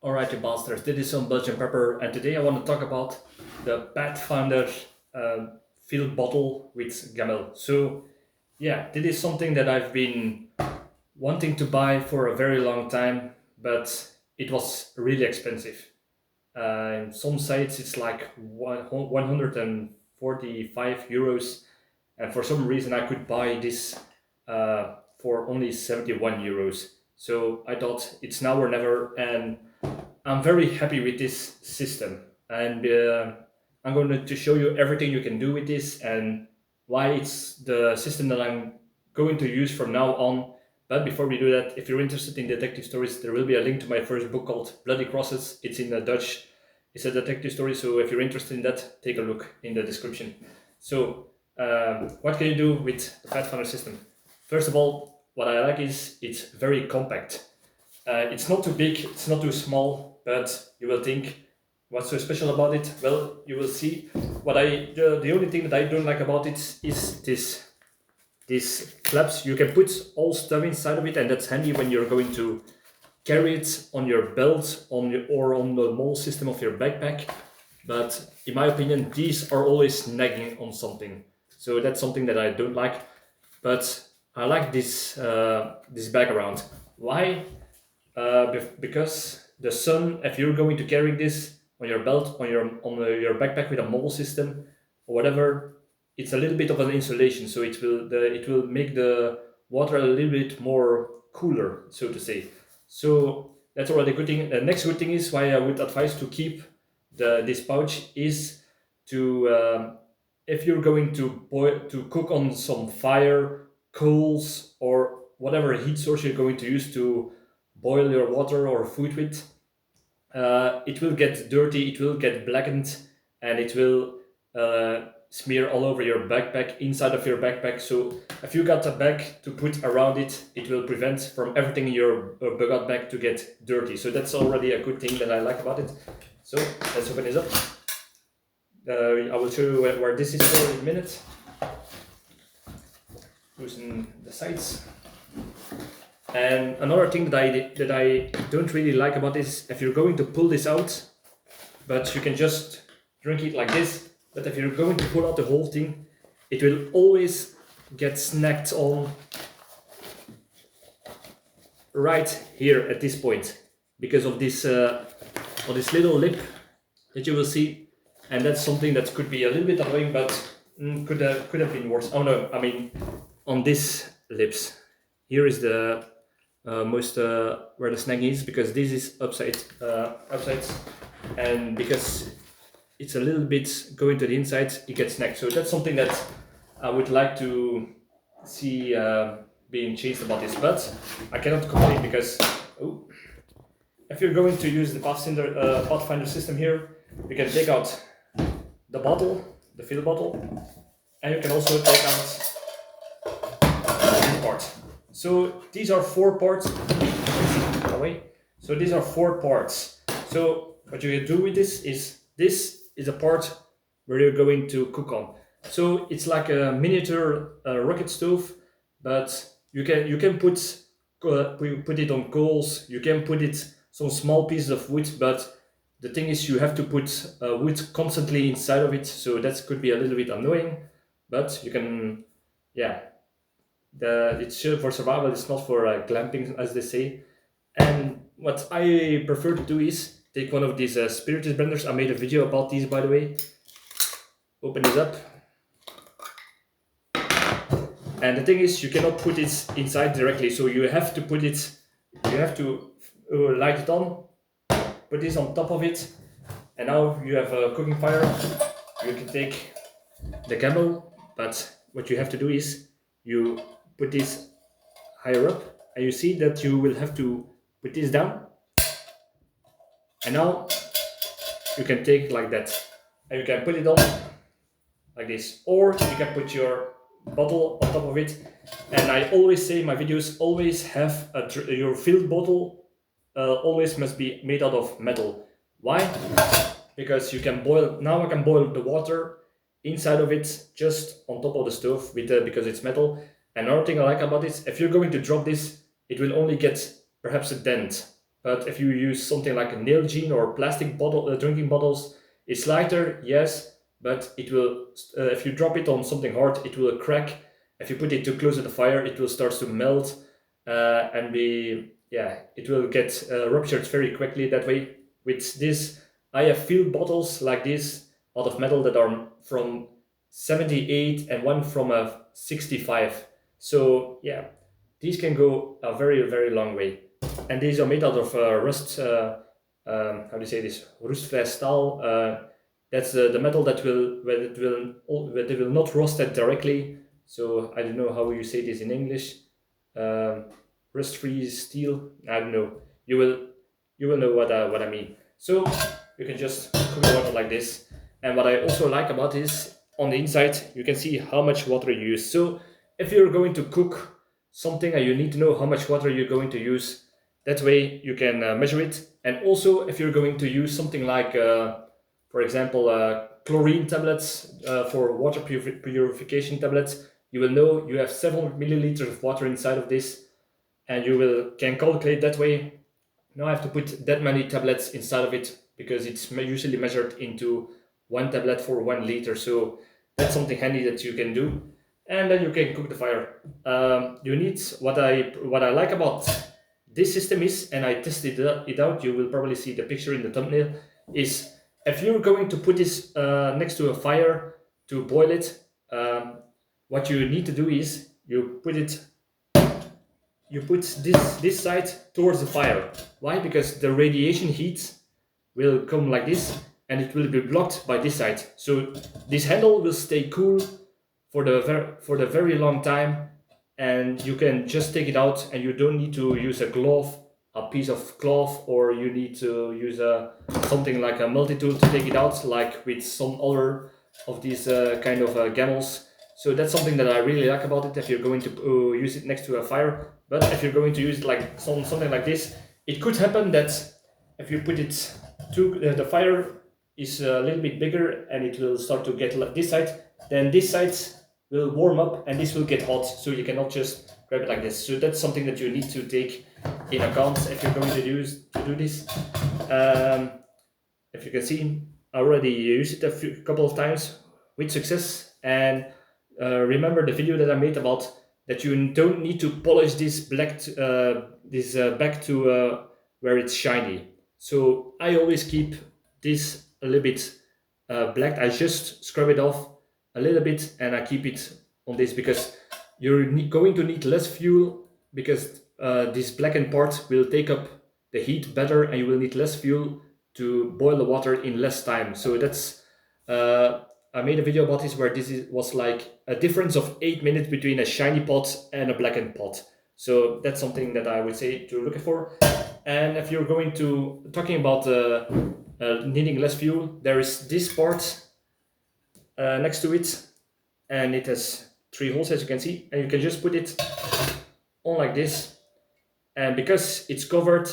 Alright, you bastards, this is Some-Belgian-prepper, and today I want to talk about the Pathfinder field bottle with gamel. So, yeah, this is something that I've been wanting to buy for a very long time, but it was really expensive. In some sites, it's like 145 euros, and for some reason, I could buy this for only 71 euros. So I thought it's now or never, and I'm very happy with this system, and I'm going to show you everything you can do with this and why it's the system that I'm going to use from now on. But before we do that, if you're interested in detective stories, there will be a link to my first book called Bloody Crosses. It's in Dutch. It's a detective story, so if you're interested in that, take a look in the description. So, what can you do with the Pathfinder system? First of all, what I like is it's very compact. It's not too big, it's not too small, but you will think, what's so special about it? Well, you will see. The only thing that I don't like about it is these claps. You can put all stuff inside of it, and that's handy when you're going to carry it on your belt, or on the mole system of your backpack. But in my opinion, these are always nagging on something, so that's something that I don't like. But I like this background. Why? Because the sun, if you're going to carry this on your belt, on your backpack with a mobile system or whatever, it's a little bit of an insulation, so it will make the water a little bit more cooler, so to say. So that's already a good thing. The next good thing is why I would advise to keep this pouch is to if you're going to cook on some fire, coals, or whatever heat source you're going to use to boil your water or food with, it will get dirty, it will get blackened, and it will smear all over your backpack, inside of your backpack. So if you got a bag to put around it, it will prevent from everything in your bug bag to get dirty. So that's already a good thing that I like about it. So let's open this up. I will show you where this is for in a minute. Using the sides. And another thing that I don't really like about this, if you're going to pull this out, but you can just drink it like this. But if you're going to pull out the whole thing, it will always get snagged on right here at this point because of this little lip that you will see, and that's something that could be a little bit annoying, but could have been worse. Oh no, I mean on this lips. Here is the most where the snag is, because this is upside, and because it's a little bit going to the inside, it gets snagged. So that's something that I would like to see being changed about this, but I cannot complain because if you're going to use the Pathfinder system here, you can take out the bottle, the fill bottle, and you can also take out this part. So these are 4 parts. Away. So these are 4 parts. So what you can do with this is a part where you're going to cook on. So it's like a miniature rocket stove, but you can put it on coals. You can put it some small pieces of wood, but the thing is you have to put wood constantly inside of it. So that could be a little bit annoying, but you can, yeah. It's for survival. It's not for glamping, as they say. And what I prefer to do is take one of these spiritus blenders. I made a video about these, by the way. Open it up. And the thing is, you cannot put it inside directly, so you have to light it on, put this on top of it, and now you have a cooking fire. You can take the gamel, but what you have to do is you put this higher up, and you see that you will have to put this down, and now you can take like that, and you can put it on like this, or you can put your bottle on top of it. And I always say in my videos, always have your filled bottle always must be made out of metal. Why? Because you can boil, now I can boil the water inside of it just on top of the stove because it's metal. Another thing I like about this, if you're going to drop this, it will only get perhaps a dent But if you use something like a nail gene or plastic bottle, drinking bottles, it's lighter, yes, but it will. If you drop it on something hard, it will crack. If you put it too close to the fire, it will start to melt and be, yeah, it will get ruptured very quickly that way. With this, I have filled bottles like this out of metal that are from 78 and one from a 65. So yeah, these can go a very, very long way. And these are made out of rust. How do you say this? Roestvrij staal. That's the metal that will not rust it directly. So I don't know how you say this in English. Rust-free steel. I don't know. You will know what I mean. So you can just cook the water like this. And what I also like about this, on the inside, you can see how much water you use. So if you're going to cook something and you need to know how much water you're going to use, that way you can measure it. And also if you're going to use something like, for example, chlorine tablets for water purification tablets, you will know you have 700 milliliters of water inside of this, and you can calculate that way. Now I have to put that many tablets inside of it because it's usually measured into 1 tablet for 1 liter. So that's something handy that you can do, and then you can cook the fire. You need what I like about this system is, and I tested it out. You will probably see the picture in the thumbnail. Is if you're going to put this next to a fire to boil it, what you need to do is you put this side towards the fire. Why? Because the radiation heat will come like this and it will be blocked by this side. So this handle will stay cool for the very long time, and you can just take it out and you don't need to use a piece of cloth, or you need to use something like a multi-tool to take it out, like with some other of these kind of gamels. So that's something that I really like about it if you're going to use it next to a fire. But if you're going to use it like something like this, it could happen that if you put it to the fire is a little bit bigger and it will start to get like this side, then this side will warm up and this will get hot, so you cannot just grab it like this. So that's something that you need to take in account if you're going to do this. If you can see, I already used it a couple of times with success. And remember the video that I made about that you don't need to polish this back to where it's shiny. So I always keep this a little bit black. I just scrub it off a little bit and I keep it on this, because you're going to need less fuel, because this blackened part will take up the heat better and you will need less fuel to boil the water in less time. So that's I made a video about this where was like a difference of 8 minutes between a shiny pot and a blackened pot. So that's something that I would say to look for. And if you're going to talking about needing less fuel, there is this part next to it, and it has 3 holes, as you can see, and you can just put it on like this, and because it's covered,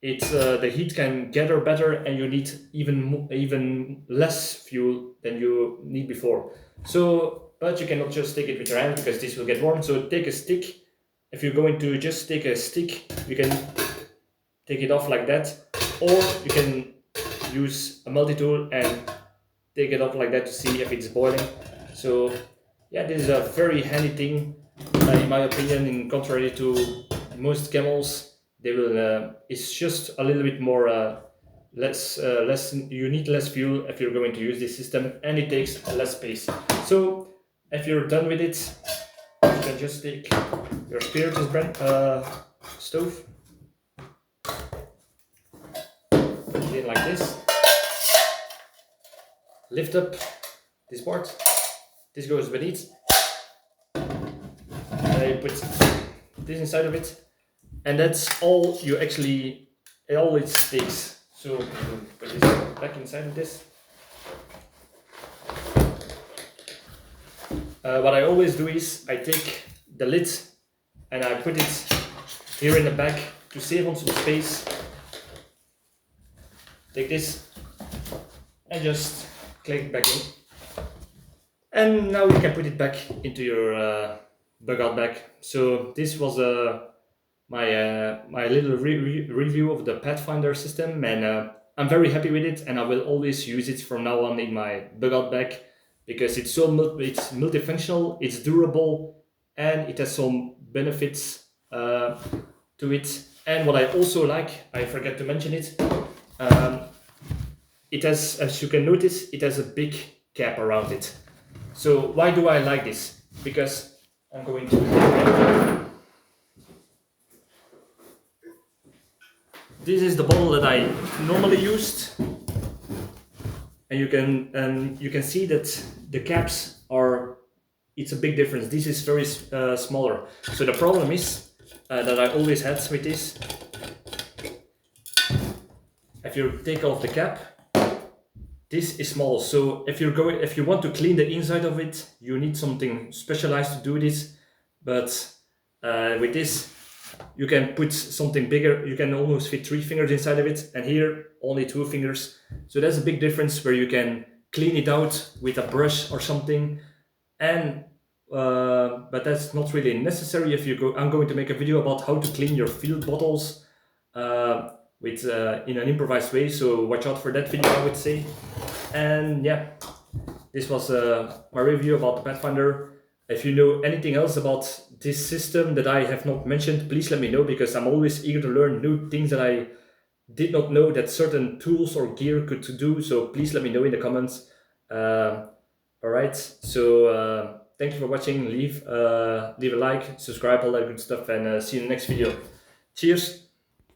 the heat can gather better, and you need even less fuel than you need before. So, but you cannot just take it with your hand because this will get warm. So take a stick. If you're going to just take a stick, you can take it off like that, or you can use a multi-tool and take it off like that to see if it's boiling. So yeah, this is a very handy thing, in my opinion. In contrary to most camels, they will. It's just a little bit more less. You need less fuel if you're going to use this system, and it takes less space. So if you're done with it, you can just take your spiritus stove, put it in like this, lift up this part. This goes beneath. And you put this inside of it, and that's all you actually. All it takes. So put this back inside of this. What I always do is I take the lid and I put it here in the back to save on some space. Take this and just click it back in. And now you can put it back into your bug out bag. So this was my little review of the Pathfinder system, and I'm very happy with it, and I will always use it from now on in my bug out bag because it's it's multifunctional, it's durable, and it has some benefits to it. And what I also like, I forgot to mention it, um, it has, as you can notice, it has a big cap around it. So why do I like this? Because I'm going to. This is the bottle that I normally used, and you can see that the caps are. It's a big difference. This is very smaller. So the problem is that I always had with this. If you take off the cap, this is small. So if you want to clean the inside of it, you need something specialized to do this. But with this, you can put something bigger. You can almost fit 3 fingers inside of it, and here only 2 fingers. So that's a big difference where you can clean it out with a brush or something. And but that's not really necessary. If you go, I'm going to make a video about how to clean your field bottles with in an improvised way. So watch out for that video, I would say. And yeah, this was my review about the Pathfinder. If you know anything else about this system that I have not mentioned, please let me know, because I'm always eager to learn new things that I did not know that certain tools or gear could do. So please let me know in the comments. All right, so thank you for watching. Leave a like, subscribe, all that good stuff, and see you in the next video. Cheers.